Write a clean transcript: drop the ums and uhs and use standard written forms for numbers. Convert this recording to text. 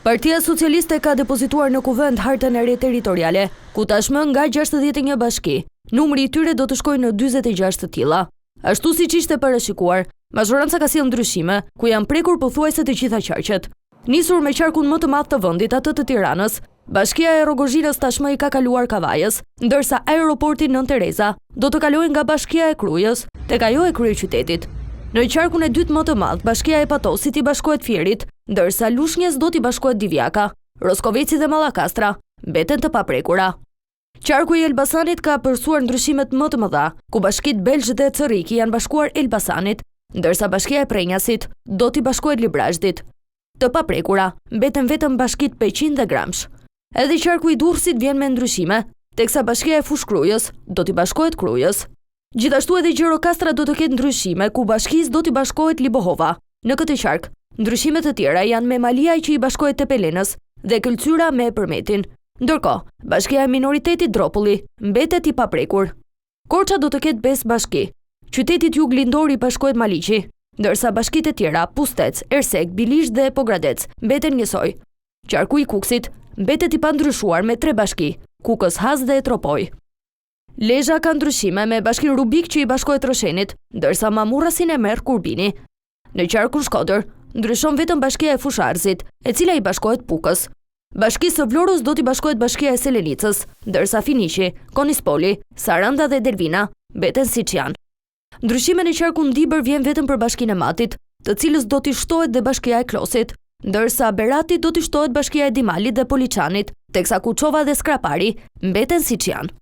Partia Socialiste ka depozituar në kuvend hartën e re territoriale, ku tashmë nga 61 bashki, numri i tyre do të shkojë në 46 të tilla. Ashtu siç ishte parashikuar, mazhoranca ka sjellë ndryshime, ku janë prekur pothuajse të gjitha qarqet. Nisur me qarkun më të madh të vendit, atë të Tiranës, Bashkia e Rogozhinës tashmë i ka kaluar Kavajës, ndërsa aeroporti Nën Tereza do të kalojë nga Bashkia e Krujës tek ajo e kryeqytetit. Në qarkun e dytë më të madh, Bashkia e Patosit i bashkohet Fierit, ndërsa Lushnjës do t'i bashkohet Divjaka, Roskoveci dhe Mallakastra mbeten të paprekura. Qarku i Elbasanit ka përsuar ndryshimet më të mëdha, ku bashkitë Belzh dhe Cërriki janë bashkuar Elbasanit, ndërsa Bashkia e Prenjasit do t'i bashkohet Librazhdit. Të paprekura mbeten vetëm bashkitë Peqin dhe Gramsh. Edhe qarku i Durrësit vjen me ndryshime, teksa Bashkia e Fushkrujës do t'i bashkohet Krujës. Gjithashtu edhe Gjirokastra do të ketë ndryshime, ku bashkisë do t'i bashkohet Libohova. Në këtë qark, ndryshimet të tjera janë me Maliaj që i bashkohet Tepelenës dhe Këlqyra me Përmetin. Ndërkohë, Bashkia e Minoritetit Dropulli mbetet i paprekur. Korça do të ketë 5 bashki. Qytetit Juglindor i bashkohet Maliqi, ndërsa bashkitë e tjera, Pustec, Ersek, Bilish dhe Pogradec mbeten njësoj. Qarku i Kuksit mbetet i pandryshuar me 3 bashki, Kukës Haz dhe Tropoj. Lezhë ka ndryshime me bashkinë Rubik që i bashkohet Roshenit, ndërsa Mamurrasin e merr Kurbini. Në qarkun Shkodër ndryshon vetëm Bashkia e Fusharzit, e cila i bashkohet Pukës. Bashkisë së Vlorës do t'i bashkohet Bashkia e Selenicës, ndërsa Finiqi, Konispoli, Saranda dhe Delvina mbeten siç janë. Ndryshime në qarkun Dibër vjen vetëm për Bashkinë e Matit, të cilës do t'i shtohet dhe Bashkia e Klosit, ndërsa Berati do t'i shtohet Bashkia e Dimalit dhe Poliçanit, teksa Kuçova dhe Skrapari mbeten siç janë.